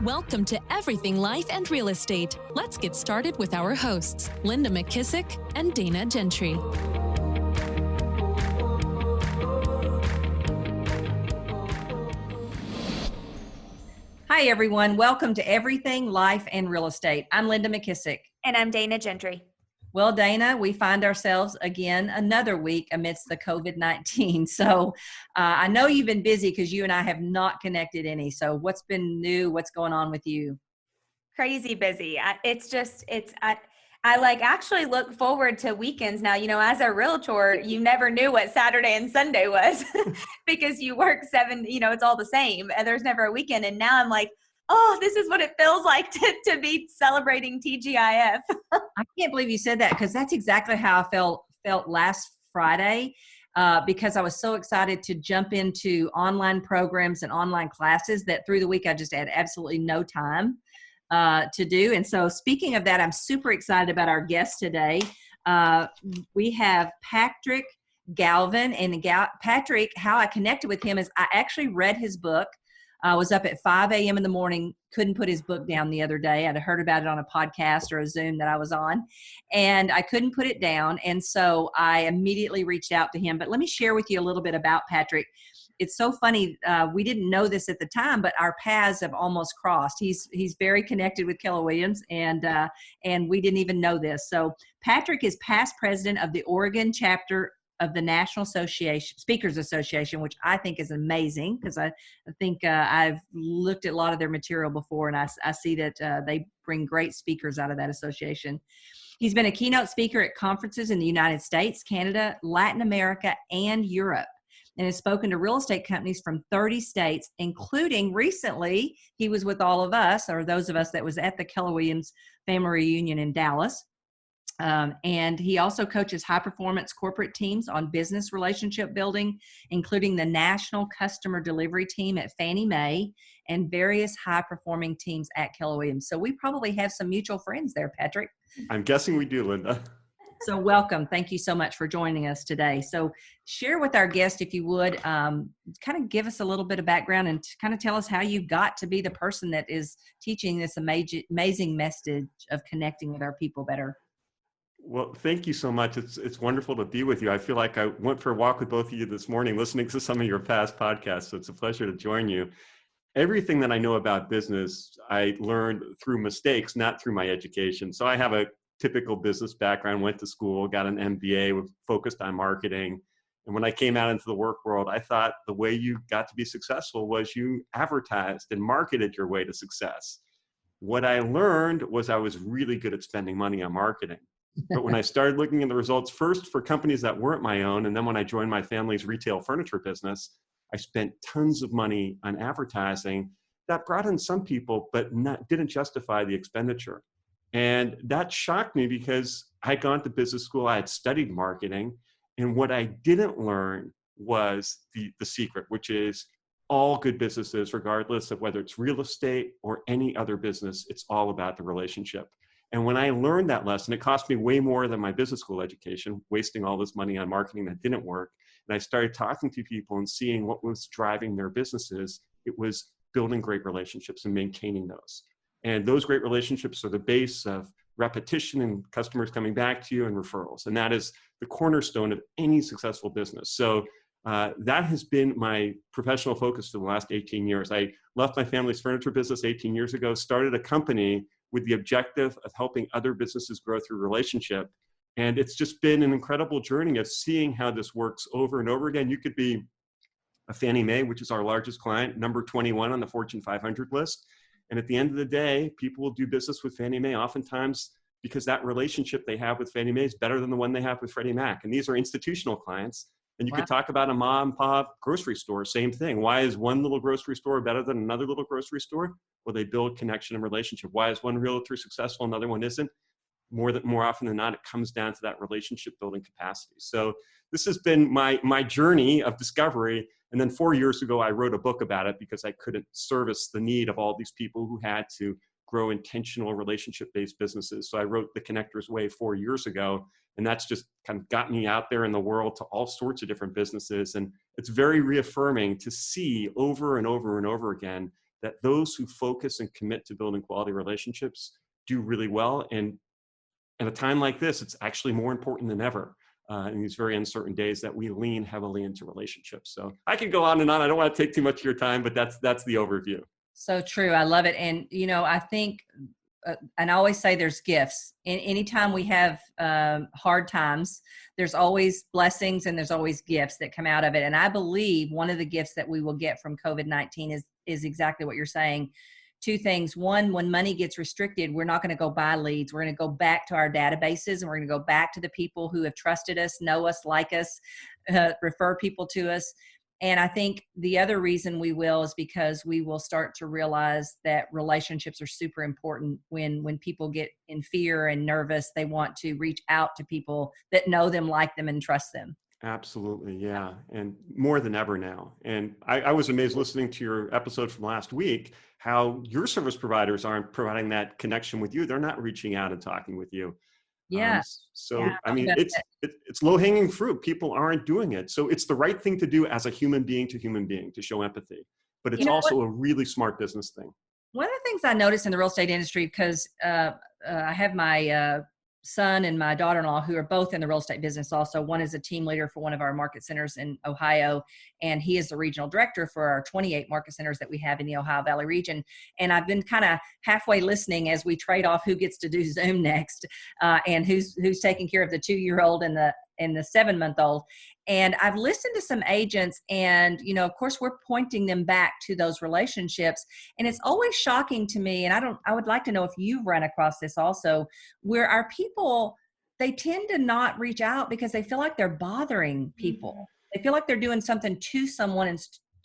Welcome to Everything Life and Real Estate. Let's get started with our hosts, Linda McKissick and Dana Gentry. Hi, everyone. Welcome to Everything Life and Real Estate. I'm Linda McKissick. And I'm Dana Gentry. Well, Dana, we find ourselves again another week amidst the COVID-19. So I know you've been busy because you and I have not connected any. So what's been new? What's going on with you? Crazy busy. I actually look forward to weekends now. You know, as a realtor, you never knew what Saturday and Sunday was because you work it's all the same. And there's never a weekend. And now I'm like, oh, this is what it feels like to be celebrating TGIF. I can't believe you said that because that's exactly how I felt last Friday because I was so excited to jump into online programs and online classes that through the week I just had absolutely no time to do. And so speaking of that, I'm super excited about our guest today. We have Patrick Galvin. And Patrick, how I connected with him is I actually read his book. I was up at 5 a.m. in the morning, couldn't put his book down the other day. I'd heard about it on a podcast or a Zoom that I was on, and I couldn't put it down. And so I immediately reached out to him. But let me share with you a little bit about Patrick. It's so funny. We didn't know this at the time, but our paths have almost crossed. He's very connected with Keller Williams, and we didn't even know this. So Patrick is past president of the Oregon chapter of the National Speakers Association, which I think is amazing because I think I've looked at a lot of their material before, and I see that they bring great speakers out of that association. He's been a keynote speaker at conferences in the United States, Canada, Latin America, and Europe, and has spoken to real estate companies from 30 states, including recently, he was with all of us, or those of us that was at the Keller Williams family reunion in Dallas. And he also coaches high-performance corporate teams on business relationship building, including the National Customer Delivery Team at Fannie Mae and various high-performing teams at Keller Williams. So we probably have some mutual friends there, Patrick. I'm guessing we do, Linda. So welcome. Thank you so much for joining us today. So share with our guest, if you would, kind of give us a little bit of background and kind of tell us how you got to be the person that is teaching this amazing message of connecting with our people better. Well, thank you so much. It's wonderful to be with you. I feel like I went for a walk with both of you this morning, listening to some of your past podcasts. So it's a pleasure to join you. Everything that I know about business, I learned through mistakes, not through my education. So I have a typical business background, went to school, got an MBA, focused on marketing. And when I came out into the work world, I thought the way you got to be successful was you advertised and marketed your way to success. What I learned was I was really good at spending money on marketing. But when I started looking at the results, first for companies that weren't my own, and then when I joined my family's retail furniture business, I spent tons of money on advertising that brought in some people, but didn't justify the expenditure. And that shocked me because I had gone to business school, I had studied marketing, and what I didn't learn was the secret, which is all good businesses, regardless of whether it's real estate or any other business, it's all about the relationship. And when I learned that lesson, it cost me way more than my business school education, wasting all this money on marketing that didn't work. And I started talking to people and seeing what was driving their businesses. It was building great relationships and maintaining those. And those great relationships are the base of repetition and customers coming back to you and referrals. And that is the cornerstone of any successful business. So that has been my professional focus for the last 18 years. I left my family's furniture business 18 years ago, started a company with the objective of helping other businesses grow through relationship. And it's just been an incredible journey of seeing how this works over and over again. You could be a Fannie Mae, which is our largest client, number 21 on the Fortune 500 list. And at the end of the day, people will do business with Fannie Mae oftentimes because that relationship they have with Fannie Mae is better than the one they have with Freddie Mac. And these are institutional clients. And you could talk about a mom and pop grocery store, same thing. Why is one little grocery store better than another little grocery store? Well, they build connection and relationship. Why is one realtor successful, another one isn't? More often than not, it comes down to that relationship building capacity. So this has been my journey of discovery. And then 4 years ago, I wrote a book about it because I couldn't service the need of all these people who had to grow intentional relationship-based businesses. So I wrote The Connector's Way 4 years ago, and that's just kind of got me out there in the world to all sorts of different businesses. And it's very reaffirming to see over and over and over again that those who focus and commit to building quality relationships do really well. And at a time like this, it's actually more important than ever in these very uncertain days that we lean heavily into relationships. So I could go on and on. I don't want to take too much of your time, but that's the overview. So true. I love it. And, I think, and I always say there's gifts. Anytime we have hard times, there's always blessings and there's always gifts that come out of it. And I believe one of the gifts that we will get from COVID-19 is exactly what you're saying. Two things. One, when money gets restricted, we're not going to go buy leads. We're going to go back to our databases, and we're going to go back to the people who have trusted us, know us, like us, refer people to us. And I think the other reason we will is because we will start to realize that relationships are super important. When people get in fear and nervous, they want to reach out to people that know them, like them, and trust them. Absolutely. Yeah. And more than ever now. And I was amazed listening to your episode from last week, how your service providers aren't providing that connection with you. They're not reaching out and talking with you. Yeah. I mean, it's low hanging fruit. People aren't doing it. So it's the right thing to do as a human being to show empathy, but it's also a really smart business thing. One of the things I noticed in the real estate industry, because I have my son and my daughter-in-law who are both in the real estate business also. One is a team leader for one of our market centers in Ohio, and he is the regional director for our 28 market centers that we have in the Ohio Valley region. And I've been kind of halfway listening as we trade off who gets to do Zoom next, and who's taking care of the 2-year-old and the 7-month-old. And I've listened to some agents, and, of course, we're pointing them back to those relationships. And it's always shocking to me. And I would like to know if you've run across this also, where our people, they tend to not reach out because they feel like they're bothering people. Mm-hmm. They feel like they're doing something to someone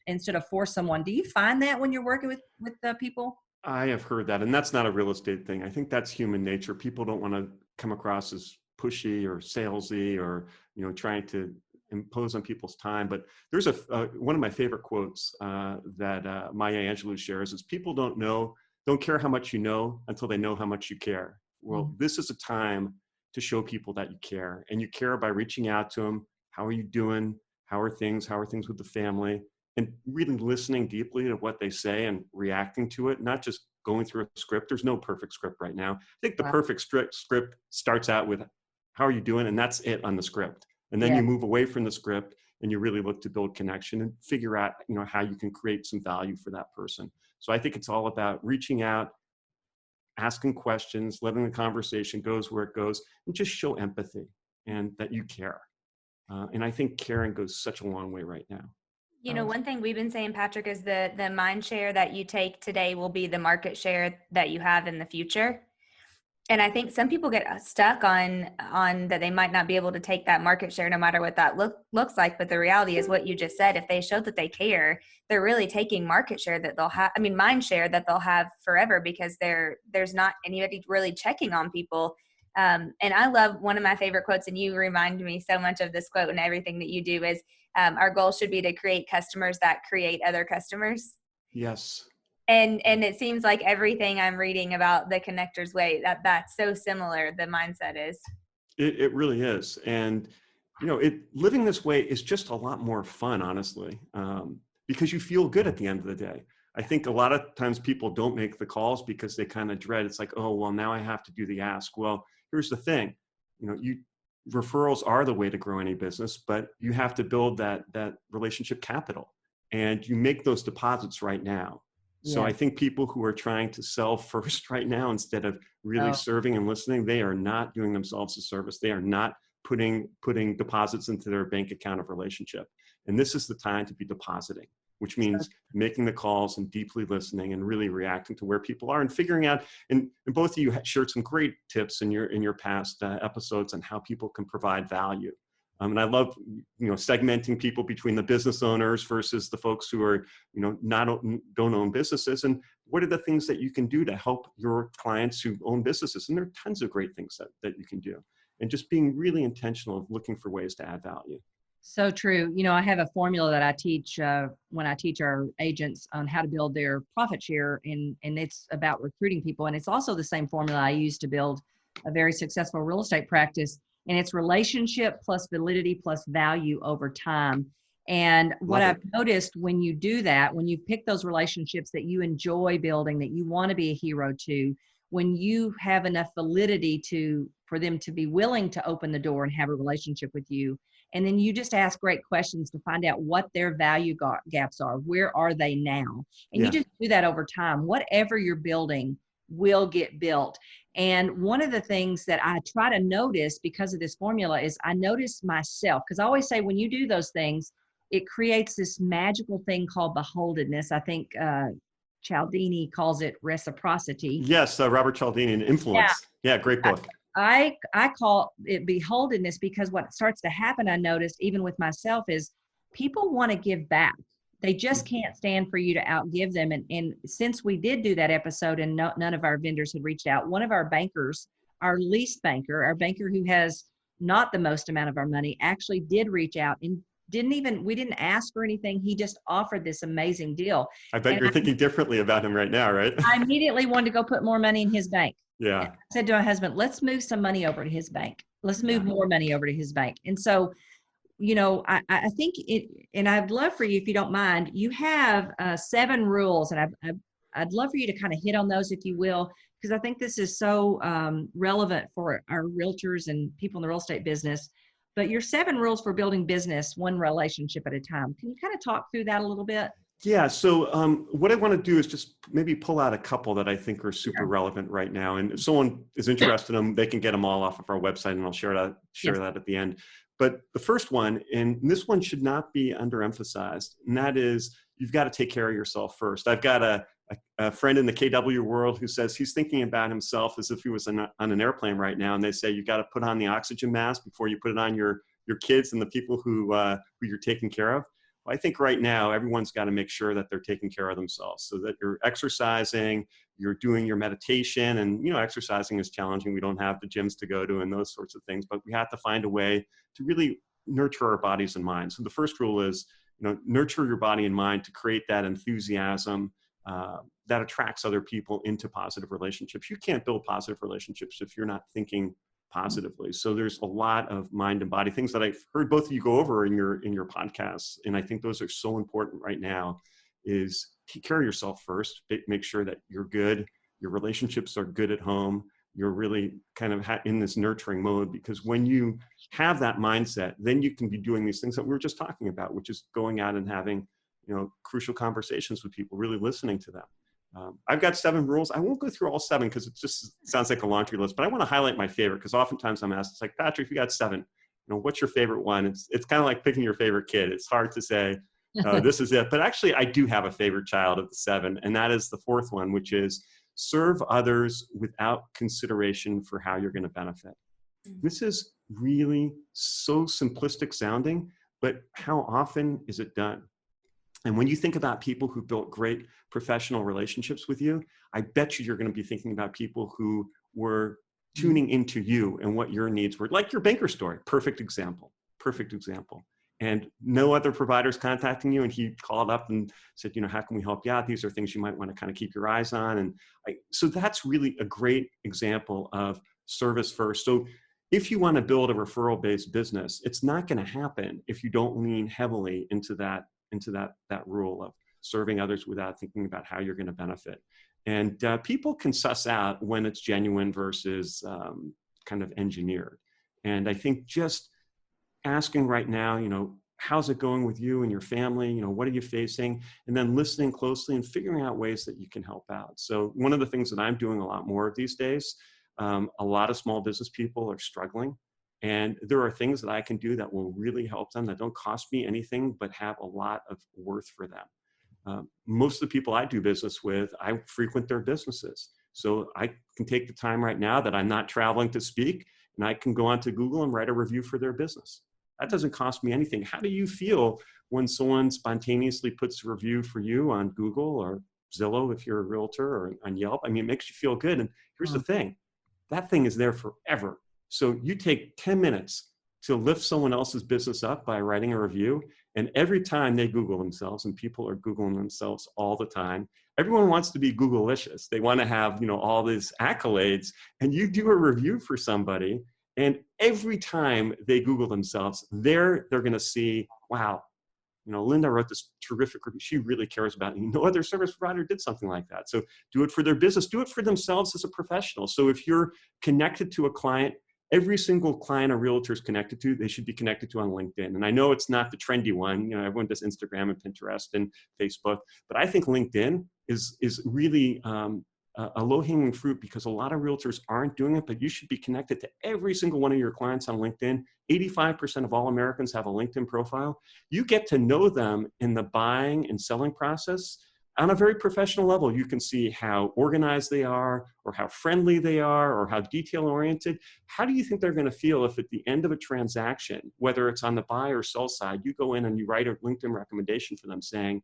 instead of for someone. Do you find that when you're working with the people? I have heard that, and that's not a real estate thing. I think that's human nature. People don't want to come across as pushy or salesy or, trying to impose on people's time. But there's one of my favorite quotes that Maya Angelou shares is, people don't care how much you know until they know how much you care. Well, this is a time to show people that you care, and you care by reaching out to them. How are you doing? How are things with the family? And really listening deeply to what they say and reacting to it, not just going through a script. There's no perfect script right now. I think the perfect script starts out with, how are you doing? And that's it on the script. And then you move away from the script and you really look to build connection and figure out, how you can create some value for that person. So I think it's all about reaching out, asking questions, letting the conversation goes where it goes, and just show empathy and that you care. And I think caring goes such a long way right now. One thing we've been saying, Patrick, is the mind share that you take today will be the market share that you have in the future. And I think some people get stuck on that they might not be able to take that market share no matter what that looks like. But the reality is what you just said. If they show that they care, they're really taking market share that they'll have, mind share that they'll have forever, because there's not anybody really checking on people. And I love one of my favorite quotes, and you remind me so much of this quote and everything that you do, is our goal should be to create customers that create other customers. Yes. And it seems like everything I'm reading about the Connector's Way, that's so similar. The mindset is. It really is. And, living this way is just a lot more fun, honestly, because you feel good at the end of the day. I think a lot of times people don't make the calls because they kind of dread. It's like, oh, well, now I have to do the ask. Well, here's the thing, referrals are the way to grow any business, but you have to build that relationship capital, and you make those deposits right now. So I think people who are trying to sell first right now, instead of really serving and listening, they are not doing themselves a service. They are not putting deposits into their bank account of relationship. And this is the time to be depositing, which means making the calls and deeply listening and really reacting to where people are and figuring out. And both of you shared some great tips in your past episodes on how people can provide value. And I love, segmenting people between the business owners versus the folks who are, don't own businesses. And what are the things that you can do to help your clients who own businesses? And there are tons of great things that you can do. And just being really intentional of looking for ways to add value. So true. I have a formula that I teach when I teach our agents on how to build their profit share, and it's about recruiting people. And it's also the same formula I use to build a very successful real estate practice. And it's relationship plus validity plus value over time. And what Love I've it. noticed when you do that, when you pick those relationships that you enjoy building, that you want to be a hero to, when you have enough validity for them to be willing to open the door and have a relationship with you, and then you just ask great questions to find out what their value gaps are. Where are they now? And you Yeah. just do that over time. Whatever you're building will get built. And one of the things that I try to notice because of this formula is I notice myself, because I always say when you do those things, it creates this magical thing called beholdenness. I think Cialdini calls it reciprocity. Yes, Robert Cialdini, an Yeah. Influence. Yeah, great book. I call it beholdenness because what starts to happen, I noticed even with myself, is people want to give back. They just can't stand for you to outgive them. And since we did do that episode and none of our vendors had reached out, one of our bankers, our least banker, our banker who has not the most amount of our money, actually did reach out and we didn't ask for anything. He just offered this amazing deal. I bet And you're thinking differently about him right now, right? I immediately wanted to go put more money in his bank. Yeah. And I said to my husband, let's move some money over to his bank. Let's move Yeah. more money over to his bank. And so, I think it, and I'd love for you, if you don't mind, you have 7 rules, and I'd love for you to kind of hit on those, if you will, because I think this is so relevant for our realtors and people in the real estate business. But your 7 rules for building business, one relationship at a time. Can you kind of talk through that a little bit? Yeah. So what I want to do is just maybe pull out a couple that I think are super Sure. relevant right now. And if someone is interested in them, they can get them all off of our website, and I'll share Yes. that at the end. But the first one, and this one should not be underemphasized, and that is you've got to take care of yourself first. I've got a friend in the KW world who says he's thinking about himself as if he was on an airplane right now. And they say, you've got to put on the oxygen mask before you put it on your kids and the people who you're taking care of. Well, I think right now, everyone's got to make sure that they're taking care of themselves, so that you're exercising, you're doing your meditation, and, exercising is challenging. We don't have the gyms to go to and those sorts of things, but we have to find a way to really nurture our bodies and minds. So the first rule is, nurture your body and mind to create that enthusiasm that attracts other people into positive relationships. You can't build positive relationships if you're not thinking positively. So there's a lot of mind and body things that I've heard both of you go over in your podcasts. And I think those are so important right now. Is take care of yourself first, make sure that you're good. Your relationships are good at home. You're really kind of in this nurturing mode, because when you have that mindset, then you can be doing these things that we were just talking about, which is going out and having, crucial conversations with people, really listening to them. I've got 7 rules. I won't go through all 7 because it just sounds like a laundry list, but I want to highlight my favorite, because oftentimes I'm asked, it's like, Patrick, you got 7, what's your favorite one? It's kind of like picking your favorite kid. It's hard to say, this is it. But actually, I do have a favorite child of the 7, and that is the 4th one, which is serve others without consideration for how you're going to benefit. This is really so simplistic sounding, but how often is it done? And when you think about people who built great professional relationships with you, I bet you're going to be thinking about people who were tuning into you and what your needs were. Like your banker story, perfect example. And no other providers contacting you, and he called up and said, how can we help you out? These are things you might want to kind of keep your eyes on. And so that's really a great example of service first. So if you want to build a referral-based business, it's not going to happen if you don't lean heavily into that rule of serving others without thinking about how you're going to benefit. And people can suss out when it's genuine versus kind of engineered. And I think just asking right now, how's it going with you and your family? What are you facing? And then listening closely and figuring out ways that you can help out. So one of the things that I'm doing a lot more of these days, a lot of small business people are struggling. And there are things that I can do that will really help them, that don't cost me anything, but have a lot of worth for them. Most of the people I do business with, I frequent their businesses. So I can take the time right now that I'm not traveling to speak, and I can go onto Google and write a review for their business. That doesn't cost me anything. How do you feel when someone spontaneously puts a review for you on Google or Zillow if you're a realtor, or on Yelp? I mean, it makes you feel good. And here's the thing, that thing is there forever. So you take 10 minutes to lift someone else's business up by writing a review. And every time they Google themselves, and people are Googling themselves all the time, everyone wants to be Google-licious. They want to have, all these accolades, and you do a review for somebody, and every time they Google themselves, they're going to see, wow, Linda wrote this terrific review. She really cares about it. No other service provider did something like that. So do it for their business, do it for themselves as a professional. So if you're connected to a client, every single client a realtor is connected to, they should be connected to on LinkedIn. And I know it's not the trendy one. Everyone does Instagram and Pinterest and Facebook, but I think LinkedIn is really a low-hanging fruit, because a lot of realtors aren't doing it, but you should be connected to every single one of your clients on LinkedIn. 85% of all Americans have a LinkedIn profile. You get to know them in the buying and selling process on a very professional level. You can see how organized they are, or how friendly they are, or how detail-oriented. How do you think they're going to feel if at the end of a transaction, whether it's on the buy or sell side, you go in and you write a LinkedIn recommendation for them saying,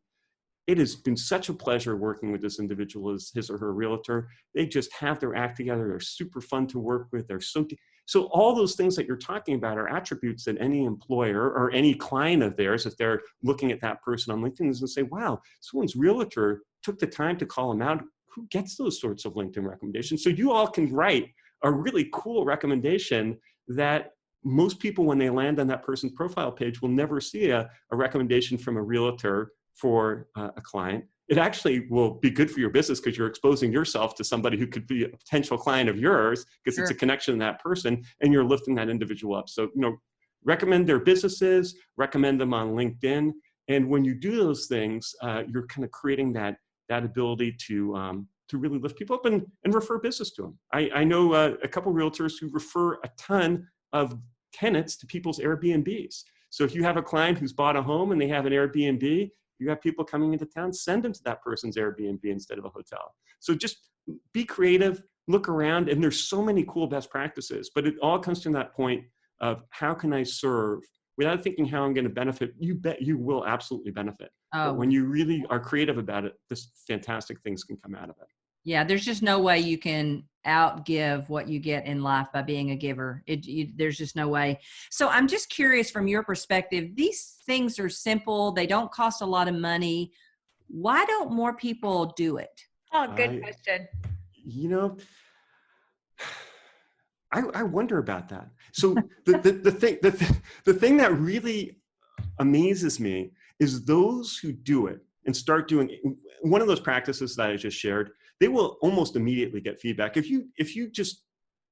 it has been such a pleasure working with this individual as his or her realtor. They just have their act together. They're super fun to work with. They're so all those things that you're talking about are attributes that any employer or any client of theirs, if they're looking at that person on LinkedIn, is going to say, wow, someone's realtor took the time to call them out. Who gets those sorts of LinkedIn recommendations? So you all can write a really cool recommendation that most people, when they land on that person's profile page, will never see a recommendation from a realtor for a client. It actually will be good for your business, because you're exposing yourself to somebody who could be a potential client of yours, because Sure. it's a connection to that person, and you're lifting that individual up. So, recommend their businesses, recommend them on LinkedIn. And when you do those things, you're kind of creating that ability to really lift people up and refer business to them. I know a couple realtors who refer a ton of tenants to people's Airbnbs. So if you have a client who's bought a home and they have an Airbnb, you have people coming into town, send them to that person's Airbnb instead of a hotel. So just be creative, look around, and there's so many cool best practices, but it all comes to that point of how can I serve without thinking how I'm going to benefit. You bet you will absolutely benefit. But when you really are creative about it, this fantastic things can come out of it. Yeah, there's just no way you can outgive what you get in life by being a giver. There's just no way. So I'm just curious, from your perspective, these things are simple. They don't cost a lot of money. Why don't more people do it? Oh, good question. I wonder about that. So the thing that really amazes me is those who do it and start doing one of those practices that I just shared. They will almost immediately get feedback. If you just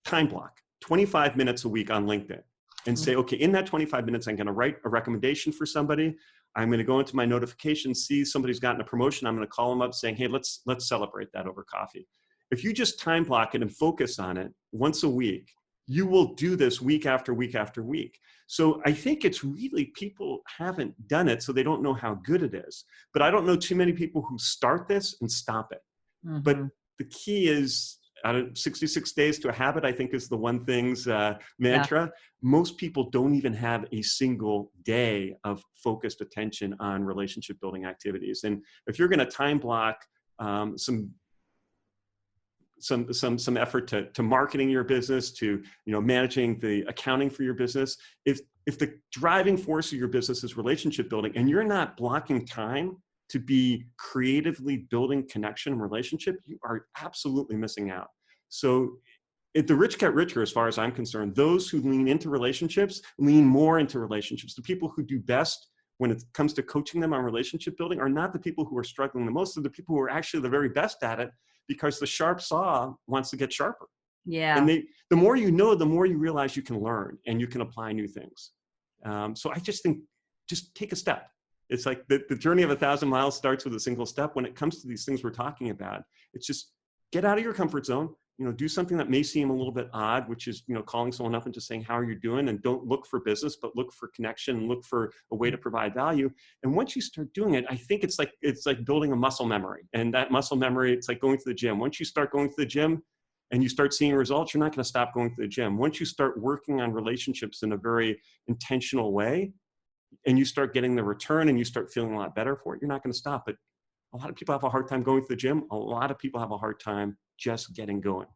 time block 25 minutes a week on LinkedIn and say, okay, in that 25 minutes, I'm going to write a recommendation for somebody. I'm going to go into my notifications, see somebody's gotten a promotion. I'm going to call them up saying, hey, let's celebrate that over coffee. If you just time block it and focus on it once a week, you will do this week after week after week. So I think it's really, people haven't done it, so they don't know how good it is. But I don't know too many people who start this and stop it. Mm-hmm. But the key is, out of 66 days to a habit, I think is the one thing's mantra. Yeah. Most people don't even have a single day of focused attention on relationship building activities. And if you're going to time block some effort to marketing your business, to managing the accounting for your business, if the driving force of your business is relationship building, and you're not blocking time to be creatively building connection and relationship, you are absolutely missing out. So the rich get richer, as far as I'm concerned. Those who lean into relationships lean more into relationships. The people who do best when it comes to coaching them on relationship building are not the people who are struggling the most. They're the people who are actually the very best at it, because the sharp saw wants to get sharper. Yeah. And the more you know, the more you realize you can learn and you can apply new things. So I just think, just take a step. It's like the journey of 1,000 miles starts with a single step. When it comes to these things we're talking about, it's just get out of your comfort zone. Do something that may seem a little bit odd, which is, calling someone up and just saying, how are you doing? And don't look for business, but look for connection and look for a way to provide value. And once you start doing it, I think it's like building a muscle memory. And that muscle memory, it's like going to the gym. Once you start going to the gym and you start seeing results, you're not going to stop going to the gym. Once you start working on relationships in a very intentional way, and you start getting the return and you start feeling a lot better for it, you're not going to stop. But a lot of people have a hard time going to the gym. A lot of people have a hard time just getting going.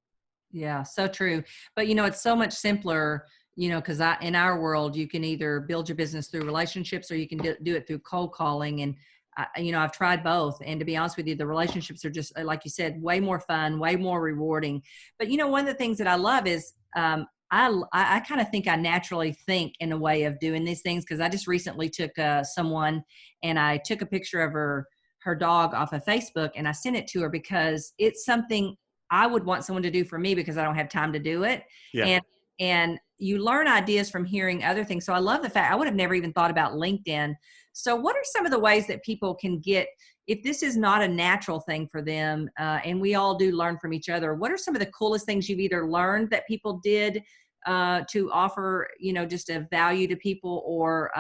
Yeah, so true. But it's so much simpler because in our world, you can either build your business through relationships or you can do it through cold calling. And, I've tried both. And to be honest with you, the relationships are just, like you said, way more fun, way more rewarding. But, one of the things that I love is I kind of think I naturally think in a way of doing these things, because I just recently took someone and I took a picture of her dog off of Facebook and I sent it to her because it's something I would want someone to do for me because I don't have time to do it. Yeah. And you learn ideas from hearing other things. So I love the fact I would have never even thought about LinkedIn. So what are some of the ways that people can get, if this is not a natural thing for them, and we all do learn from each other, what are some of the coolest things you've either learned that people did to offer, just a value to people, or,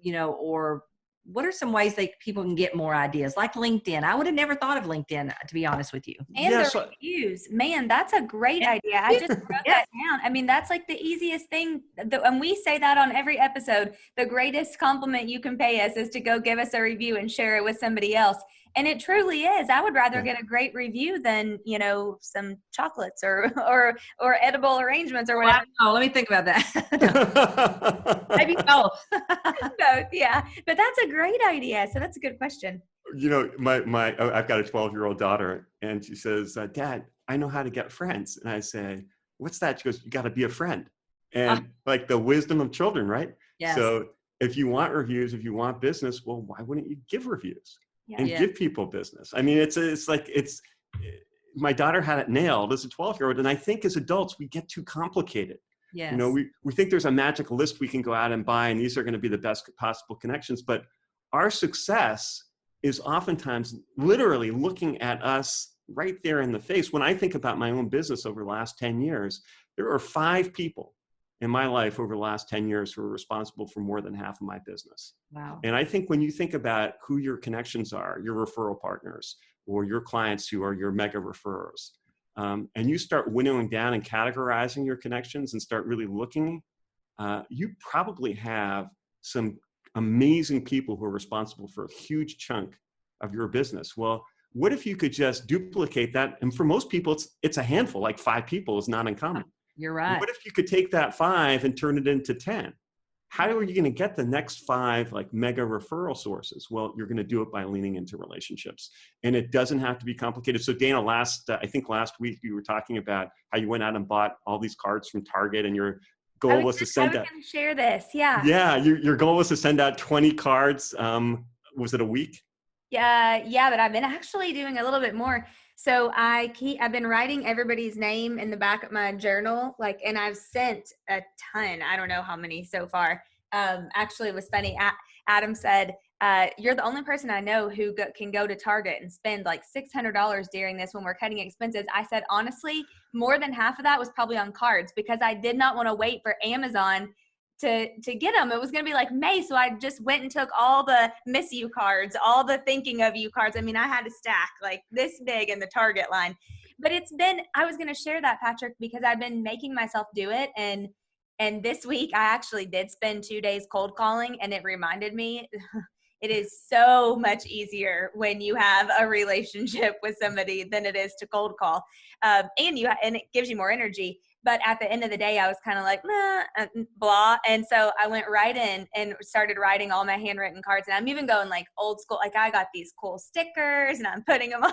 or what are some ways that people can get more ideas, like LinkedIn? I would have never thought of LinkedIn, to be honest with you. And the reviews, man, that's a great idea. I just wrote that down. I mean, that's like the easiest thing. And we say that on every episode. The greatest compliment you can pay us is to go give us a review and share it with somebody else. And it truly is. I would rather get a great review than, some chocolates or edible arrangements or whatever. Let me think about that. Maybe both. Both, yeah. But that's a great idea. So that's a good question. I've got a 12-year-old daughter, and she says, Dad, I know how to get friends. And I say, what's that? She goes, you got to be a friend. And like the wisdom of children, right? Yes. So if you want reviews, if you want business, well, why wouldn't you give reviews and give people business? I mean, my daughter had it nailed as a 12-year-old. And I think as adults, we get too complicated. Yes. We think there's a magic list we can go out and buy, and these are going to be the best possible connections. But our success is oftentimes literally looking at us right there in the face. When I think about my own business over the last 10 years, there are 5 people in my life over the last 10 years who are responsible for more than half of my business. Wow. And I think when you think about who your connections are, your referral partners, or your clients who are your mega referrers, and you start winnowing down and categorizing your connections and start really looking, you probably have some amazing people who are responsible for a huge chunk of your business. Well, what if you could just duplicate that? And for most people, it's a handful, like 5 people is not uncommon. You're right. What if you could take that 5 and turn it into 10? How are you going to get the next 5 like mega referral sources? Well, you're going to do it by leaning into relationships, and it doesn't have to be complicated. So Dana, I think last week you were talking about how you went out and bought all these cards from Target, and your goal was to send out. I was going to share this. Yeah. Yeah. Your goal was to send out 20 cards. Was it a week? Yeah, but I've been actually doing a little bit more. So I've been writing everybody's name in the back of my journal, and I've sent a ton. I don't know how many so far. Actually, it was funny. Adam said, you're the only person I know who can go to Target and spend like $600 during this when we're cutting expenses. I said, honestly, more than half of that was probably on cards, because I did not want to wait for Amazon to get them. It was going to be like May. So I just went and took all the miss you cards, all the thinking of you cards. I mean, I had a stack like this big in the Target line, but I was going to share that, Patrick, because I've been making myself do it. And this week I actually did spend 2 days cold calling, and it reminded me it is so much easier when you have a relationship with somebody than it is to cold call. And it gives you more energy. But at the end of the day, I was kind of like, blah. And so I went right in and started writing all my handwritten cards. And I'm even going like old school. Like, I got these cool stickers and I'm putting them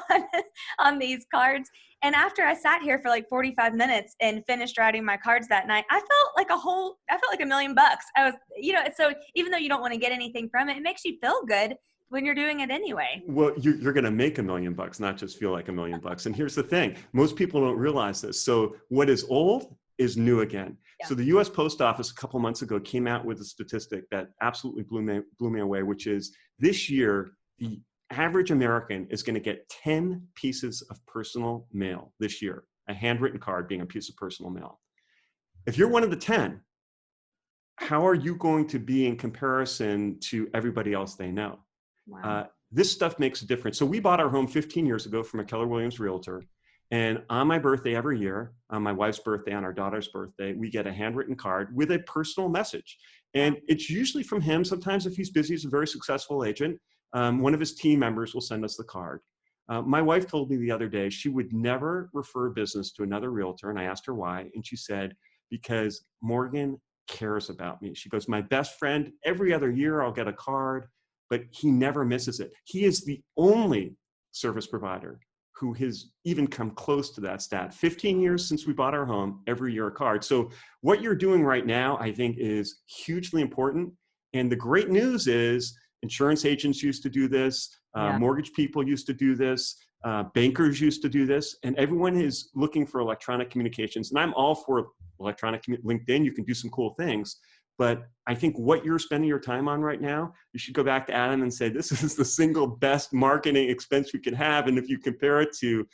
on these cards. And after I sat here for like 45 minutes and finished writing my cards that night, I felt like $1 million. I was, so even though you don't want to get anything from it, it makes you feel good when you're doing it anyway. Well, you're going to make $1 million, not just feel like $1 million. And here's the thing. Most people don't realize this. So what is old is new again. Yeah. So the US Post Office a couple months ago came out with a statistic that absolutely blew me away, which is this year, the average American is going to get 10 pieces of personal mail this year, a handwritten card being a piece of personal mail. If you're one of the 10, how are you going to be in comparison to everybody else they know? Wow. This stuff makes a difference. So we bought our home 15 years ago from a Keller Williams realtor. And on my birthday every year, on my wife's birthday, on our daughter's birthday, we get a handwritten card with a personal message. And it's usually from him. Sometimes if he's busy, he's a very successful agent. One of his team members will send us the card. My wife told me the other day she would never refer business to another realtor. And I asked her why. And she said, because Morgan cares about me. She goes, my best friend, every other year I'll get a card, but he never misses it. He is the only service provider who has even come close to that stat. 15 years since we bought our home, every year a card. So what you're doing right now, I think, is hugely important. And the great news is insurance agents used to do this, mortgage people used to do this, bankers used to do this, and everyone is looking for electronic communications. And I'm all for electronic LinkedIn. You can do some cool things. But I think what you're spending your time on right now, you should go back to Adam and say, this is the single best marketing expense we could have. And if you compare it to,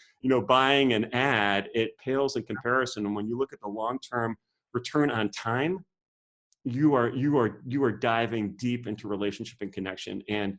buying an ad, it pales in comparison. And when you look at the long-term return on time, you are diving deep into relationship and connection. And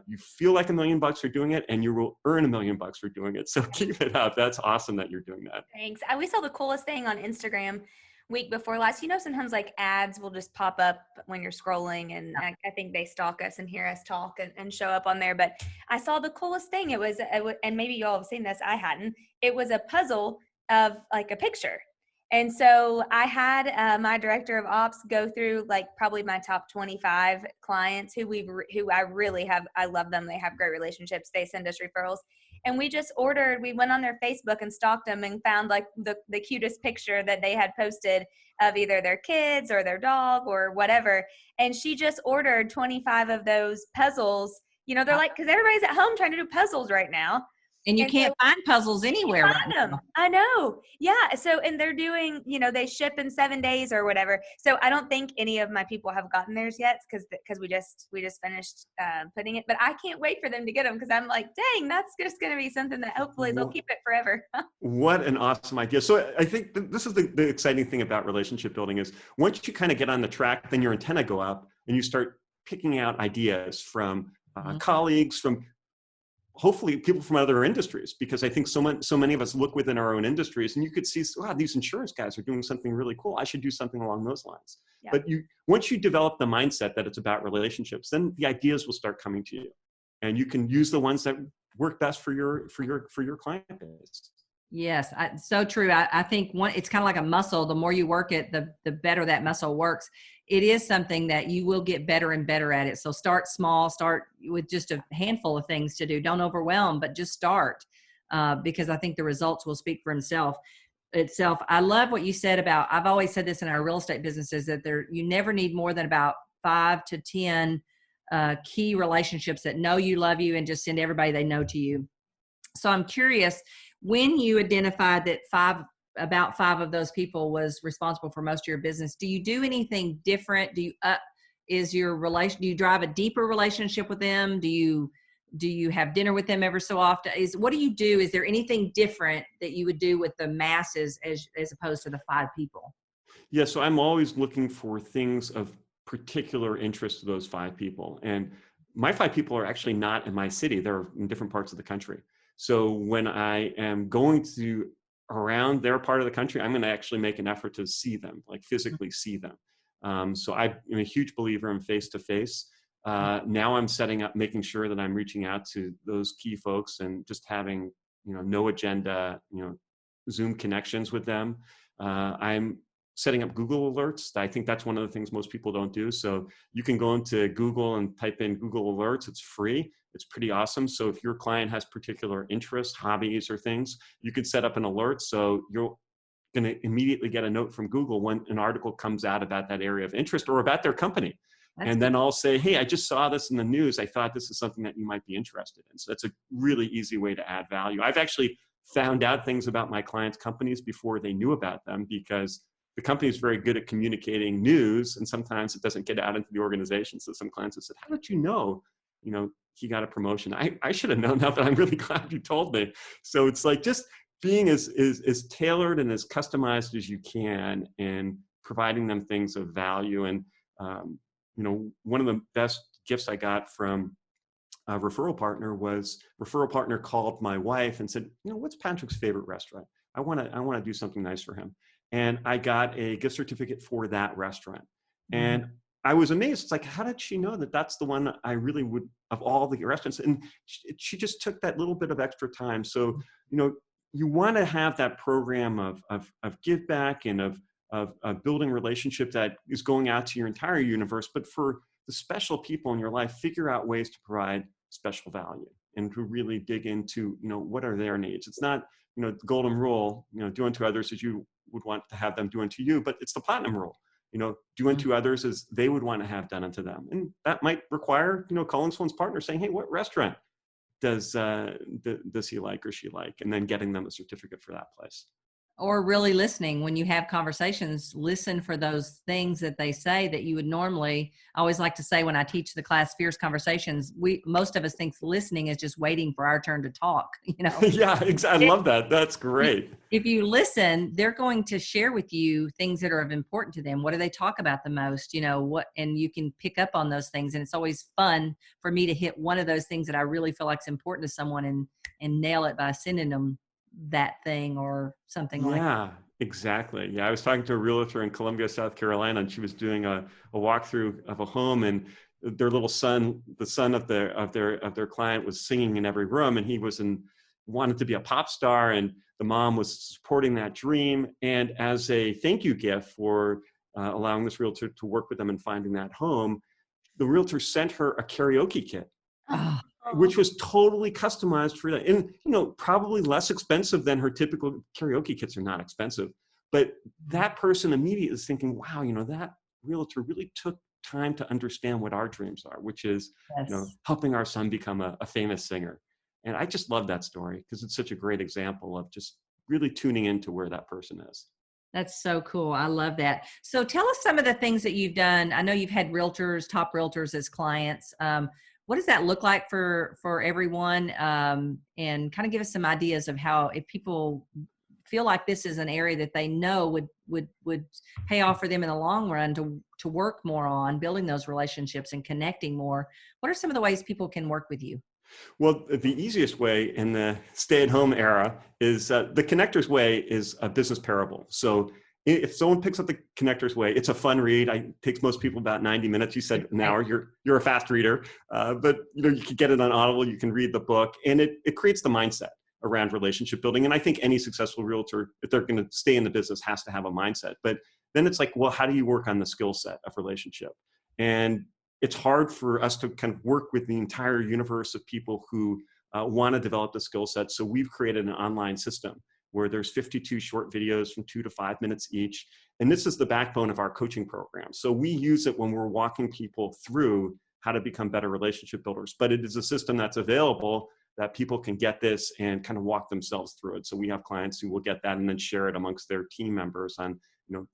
you feel like $1 million for doing it, and you will earn $1 million for doing it. So keep it up. That's awesome that you're doing that. Thanks. We saw the coolest thing on Instagram week before last. Sometimes like ads will just pop up when you're scrolling, and I think they stalk us and hear us talk and show up on there. But I saw the coolest thing. It was, and maybe you all have seen this, I hadn't. It was a puzzle of like a picture. And so I had my director of ops go through like probably my top 25 clients who I really have. I love them. They have great relationships. They send us referrals. And we went on their Facebook and stalked them and found like the cutest picture that they had posted of either their kids or their dog or whatever. And she just ordered 25 of those puzzles. They're like, because everybody's at home trying to do puzzles right now. And you can't find puzzles anywhere right now. I know. Yeah. So, and they're doing, they ship in 7 days or whatever. So I don't think any of my people have gotten theirs yet because we just finished putting it. But I can't wait for them to get them because I'm like, dang, that's just going to be something that hopefully they'll keep it forever. What an awesome idea. So I think this is the exciting thing about relationship building is once you kind of get on the track, then your antenna go up and you start picking out ideas from colleagues, from hopefully people from other industries, because I think so many of us look within our own industries and you could see, wow, these insurance guys are doing something really cool. I should do something along those lines. Yeah. But once you develop the mindset that it's about relationships, then the ideas will start coming to you and you can use the ones that work best for your client base. Yes, so true. I think it's kind of like a muscle. The more you work it, the better that muscle works. It is something that you will get better and better at it. So start small, start with just a handful of things to do. Don't overwhelm, but just start because I think the results will speak for itself. I love what you said about, I've always said this in our real estate businesses, that you never need more than about 5 to 10 key relationships that know you, love you, and just send everybody they know to you. So I'm curious, when you identified that about 5 of those people was responsible for most of your business, do you do anything different? Do you drive a deeper relationship with them? Do you have dinner with them ever so often? What do you do? Is there anything different that you would do with the masses as opposed to the 5 people? Yeah, so I'm always looking for things of particular interest to those 5 people. And my 5 people are actually not in my city. They're in different parts of the country. So when I am going to around their part of the country, I'm going to actually make an effort to see them, like physically see them. So I'm a huge believer in face-to-face. Now I'm making sure that I'm reaching out to those key folks and just having, no agenda, Zoom connections with them. I'm setting up Google alerts. I think that's one of the things most people don't do. So you can go into Google and type in Google alerts. It's free. It's pretty awesome. So if your client has particular interests, hobbies, or things, you could set up an alert. So you're going to immediately get a note from Google when an article comes out about that area of interest or about their company. And then I'll say, hey, I just saw this in the news. I thought this is something that you might be interested in. So that's a really easy way to add value. I've actually found out things about my clients' companies before they knew about them because the company is very good at communicating news, and sometimes it doesn't get out into the organization. So some clients have said, how did you know, he got a promotion? I should have known that, but I'm really glad you told me. So it's like just being as tailored and as customized as you can and providing them things of value. And, one of the best gifts I got from a referral partner called my wife and said, what's Patrick's favorite restaurant? I want to do something nice for him. And I got a gift certificate for that restaurant. And I was amazed. It's like, how did she know that that's the one I really would, of all the restaurants? And she just took that little bit of extra time. So, you want to have that program of give back and of of building a relationship that is going out to your entire universe. But for the special people in your life, figure out ways to provide special value and to really dig into, what are their needs. It's not, the golden rule, do unto others as you would want to have them do unto you, but it's the platinum rule. Do unto others as they would want to have done unto them. And that might require, calling someone's partner saying, hey, what restaurant does he like or she like? And then getting them a certificate for that place. Or really listening when you have conversations, listen for those things that they say that you would normally. I always like to say when I teach the class Fierce Conversations, most of us think listening is just waiting for our turn to talk, Yeah, exactly. I love that. That's great. If you listen, they're going to share with you things that are of important to them. What do they talk about the most? And you can pick up on those things. And it's always fun for me to hit one of those things that I really feel like is important to someone and nail it by sending them that thing or something like that. Yeah, exactly. Yeah, I was talking to a realtor in Columbia, South Carolina, and she was doing a walkthrough of a home, and their little son, the son of their client, was singing in every room, and he wanted to be a pop star, and the mom was supporting that dream. And as a thank you gift for allowing this realtor to work with them in finding that home, the realtor sent her a karaoke kit. Oh. Which was totally customized for that. And, probably less expensive than her typical karaoke kits are not expensive. But that person immediately is thinking, wow, that realtor really took time to understand what our dreams are, which is, Yes. helping our son become a famous singer. And I just love that story because it's such a great example of just really tuning into where that person is. That's so cool. I love that. So tell us some of the things that you've done. I know you've had top realtors as clients. What does that look like for everyone? And kind of give us some ideas of how, if people feel like this is an area that they know would pay off for them in the long run to work more on building those relationships and connecting more. What are some of the ways people can work with you? Well, the easiest way in the stay-at-home era is the Connector's Way is a business parable. So if someone picks up the Connector's Way, it's a fun read. It takes most people about 90 minutes. You said an hour. You're a fast reader, but you can get it on Audible. You can read the book, and it creates the mindset around relationship building. And I think any successful realtor, if they're going to stay in the business, has to have a mindset. But then it's like, well, how do you work on the skill set of relationship? And it's hard for us to kind of work with the entire universe of people who want to develop the skill set. So we've created an online system where there's 52 short videos from 2 to 5 minutes each. And this is the backbone of our coaching program. So we use it when we're walking people through how to become better relationship builders. But it is a system that's available that people can get this and kind of walk themselves through it. So we have clients who will get that and then share it amongst their team members on,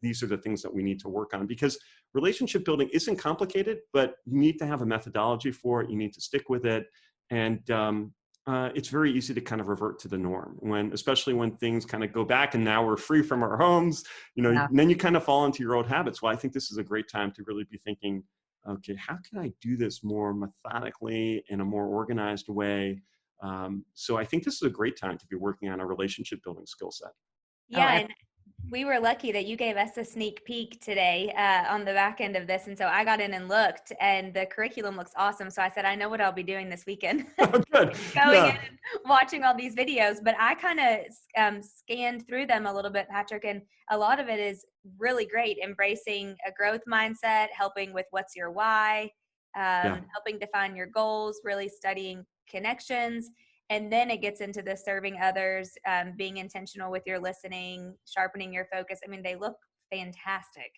these are the things that we need to work on, because relationship building isn't complicated, but you need to have a methodology for it. You need to stick with it. And it's very easy to kind of revert to the norm especially when things kind of go back and now we're free from our homes, Yeah. and then you kind of fall into your old habits. Well, I think this is a great time to really be thinking, okay, how can I do this more methodically in a more organized way? So I think this is a great time to be working on a relationship building skill set. Yeah, and we were lucky that you gave us a sneak peek today on the back end of this. And so I got in and looked, and the curriculum looks awesome. So I said, I know what I'll be doing this weekend. Oh, good. Going in and watching all these videos. But I kind of scanned through them a little bit, Patrick, and a lot of it is really great. Embracing a growth mindset, helping with what's your why, helping define your goals, really studying connections. And then it gets into the serving others, being intentional with your listening, sharpening your focus. I mean, they look fantastic.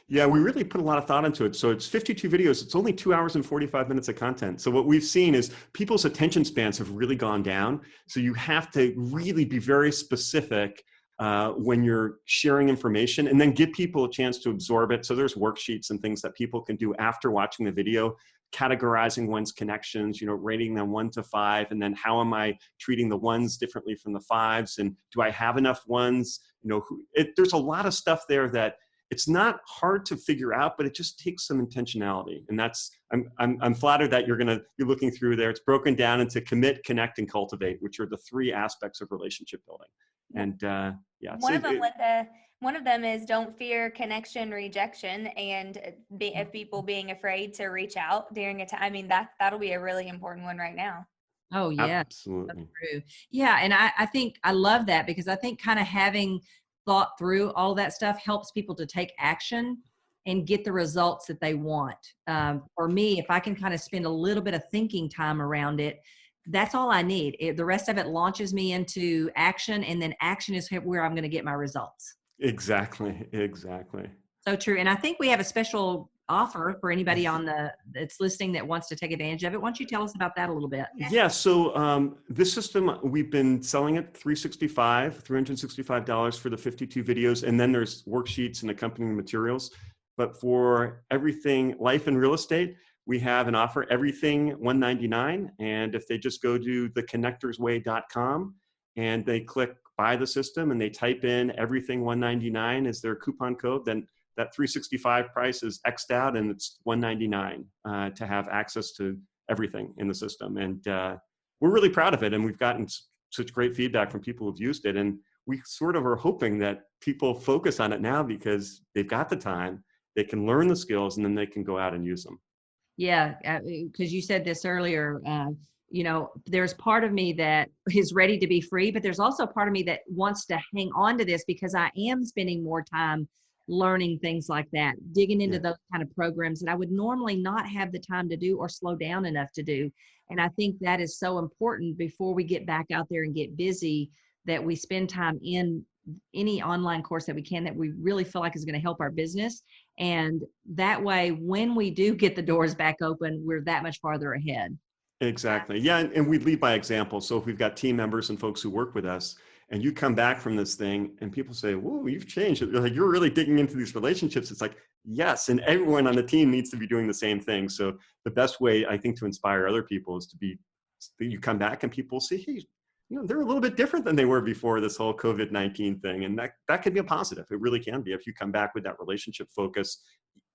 Yeah, we really put a lot of thought into it. So it's 52 videos. It's only 2 hours and 45 minutes of content. So what we've seen is people's attention spans have really gone down. So you have to really be very specific when you're sharing information, and then give people a chance to absorb it. So there's worksheets and things that people can do after watching the video, categorizing one's connections, rating them 1 to 5, and then how am I treating the ones differently from the 5s, and do I have enough ones? There's a lot of stuff there that it's not hard to figure out, but it just takes some intentionality. And that's, I'm flattered that you're looking through there. It's broken down into commit, connect, and cultivate, which are the 3 aspects of relationship building. And one of them, Linda, one of them is don't fear connection rejection, and of people being afraid to reach out during a time. I mean, that'll be a really important one right now. Oh yeah, absolutely. that's true. Yeah, and I think I love that, because I think kind of having thought through all that stuff helps people to take action and get the results that they want. For me, if I can kind of spend a little bit of thinking time around it, that's all I need. The rest of it launches me into action, and then action is where I'm going to get my results. Exactly. So true. And I think we have a special offer for anybody that's listening that wants to take advantage of it. Why don't you tell us about that a little bit? Yeah. So this system, we've been selling it $365 for the 52 videos. And then there's worksheets and accompanying materials. But for everything life and real estate, we have an offer, everything $199. And if they just go to theconnectorsway.com and they click buy the system and they type in everything $199 as their coupon code, then that 365 price is X'd out and it's $199 to have access to everything in the system. And we're really proud of it. And we've gotten such great feedback from people who've used it. And we sort of are hoping that people focus on it now because they've got the time, they can learn the skills, and then they can go out and use them. Yeah, because you said this earlier, there's part of me that is ready to be free, but there's also part of me that wants to hang on to this because I am spending more time learning things like that, digging into those kind of programs that I would normally not have the time to do or slow down enough to do. And I think that is so important before we get back out there and get busy, that we spend time in any online course that we can, that we really feel like is going to help our business. And that way, when we do get the doors back open, we're that much farther ahead. Exactly. Yeah. And we lead by example. So if we've got team members and folks who work with us, and you come back from this thing and people say, whoa, you've changed. You're really digging into these relationships. It's like, yes. And everyone on the team needs to be doing the same thing. So the best way, I think, to inspire other people is you come back and people see, hey, they're a little bit different than they were before this whole COVID-19 thing. And that could be a positive. It really can be if you come back with that relationship focus,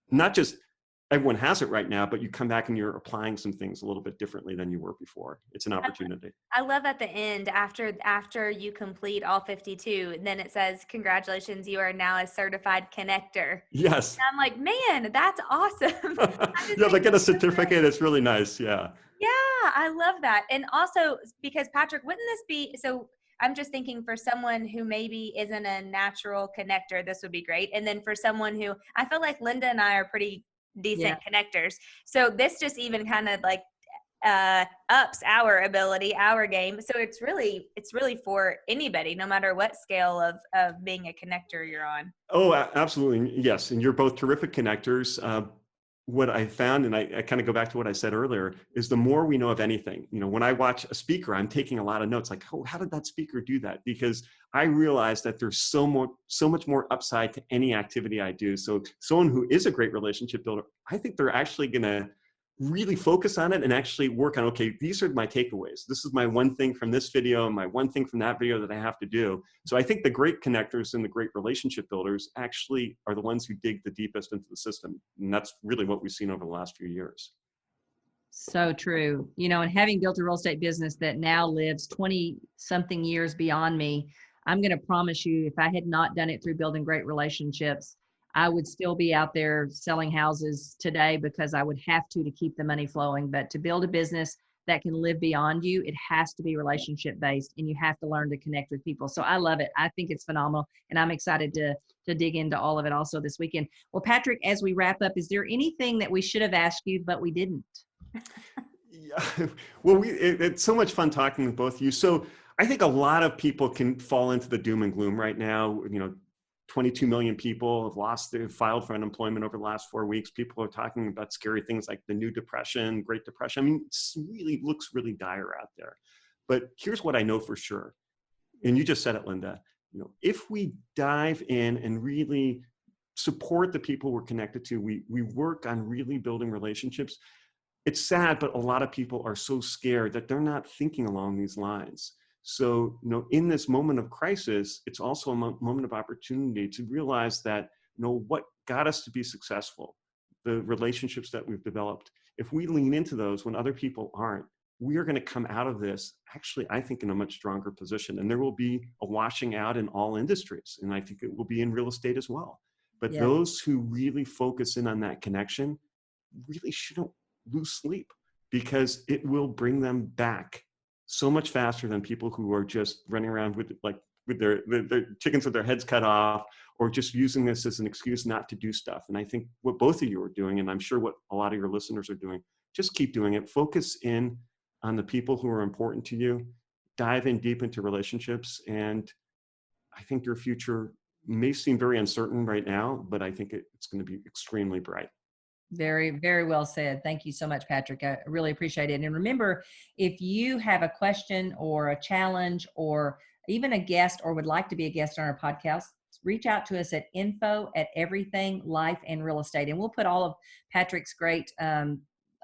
not just everyone has it right now, but you come back and you're applying some things a little bit differently than you were before. It's an opportunity. I love at the end, after you complete all 52, then it says, congratulations, you are now a certified connector. Yes. And I'm like, man, that's awesome. Yeah, they get a certificate. It's really nice. Yeah. Yeah, I love that. And also, because Patrick, wouldn't this be, so I'm just thinking for someone who maybe isn't a natural connector, this would be great. And then for someone who, I feel like Linda and I are pretty decent connectors. So this just even kind of like ups our ability, our game. So it's really for anybody, no matter what scale of being a connector you're on. Oh, absolutely. Yes. And you're both terrific connectors. What I found, and I kind of go back to what I said earlier, is the more we know of anything, when I watch a speaker, I'm taking a lot of notes like, oh, how did that speaker do that? Because I realize that there's so much more upside to any activity I do. So someone who is a great relationship builder, I think they're actually going to really focus on it and actually work on, okay, these are my takeaways. This is my one thing from this video and my one thing from that video that I have to do. So I think the great connectors and the great relationship builders actually are the ones who dig the deepest into the system. And that's really what we've seen over the last few years. So true. And having built a real estate business that now lives 20 something years beyond me, I'm going to promise you, if I had not done it through building great relationships, I would still be out there selling houses today because I would have to keep the money flowing. But to build a business that can live beyond you, it has to be relationship based, and you have to learn to connect with people. So I love it. I think it's phenomenal, and I'm excited to dig into all of it also this weekend. Well, Patrick, as we wrap up, is there anything that we should have asked you but we didn't? Yeah. Well, it's so much fun talking with both of you. So I think a lot of people can fall into the doom and gloom right now. 22 million people have filed for unemployment over the last 4 weeks. People are talking about scary things like the new depression, Great Depression. I mean, it looks really dire out there. But here's what I know for sure. And you just said it, Linda. If we dive in and really support the people we're connected to, we work on really building relationships. It's sad, but a lot of people are so scared that they're not thinking along these lines. So, in this moment of crisis, it's also a moment of opportunity to realize that, what got us to be successful, the relationships that we've developed, if we lean into those when other people aren't, we are going to come out of this, actually, I think, in a much stronger position. And there will be a washing out in all industries. And I think it will be in real estate as well. But those who really focus in on that connection really shouldn't lose sleep, because it will bring them back so much faster than people who are just running around with their chickens with their heads cut off, or just using this as an excuse not to do stuff. And I think what both of you are doing, and I'm sure what a lot of your listeners are doing, just keep doing it. Focus in on the people who are important to you. Dive in deep into relationships. And I think your future may seem very uncertain right now, but I think it's going to be extremely bright. Very, very well said. Thank you so much, Patrick. I really appreciate it. And remember, if you have a question or a challenge or even a guest or would like to be a guest on our podcast, reach out to us at info@everything life and real estate. And we'll put all of Patrick's great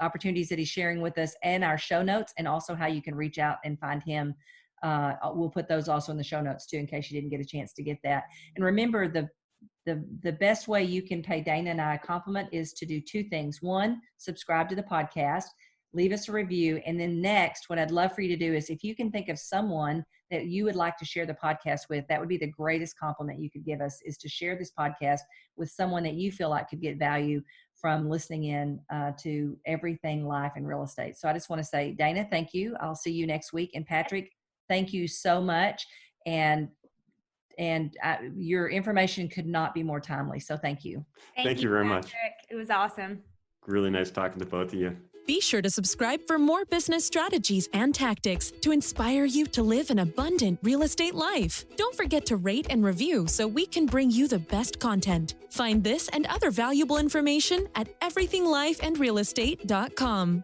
opportunities that he's sharing with us in our show notes, and also how you can reach out and find him. We'll put those also in the show notes too, in case you didn't get a chance to get that. And remember, the best way you can pay Dana and I a compliment is to do two things. One, subscribe to the podcast, leave us a review. And then next, what I'd love for you to do is, if you can think of someone that you would like to share the podcast with, that would be the greatest compliment you could give us, is to share this podcast with someone that you feel like could get value from listening in to Everything Life and Real Estate. So I just want to say, Dana, thank you. I'll see you next week. And Patrick, thank you so much. And your information could not be more timely. So thank you. Thank you very much. It was awesome. Really nice talking to both of you. Be sure to subscribe for more business strategies and tactics to inspire you to live an abundant real estate life. Don't forget to rate and review so we can bring you the best content. Find this and other valuable information at everythinglifeandrealestate.com.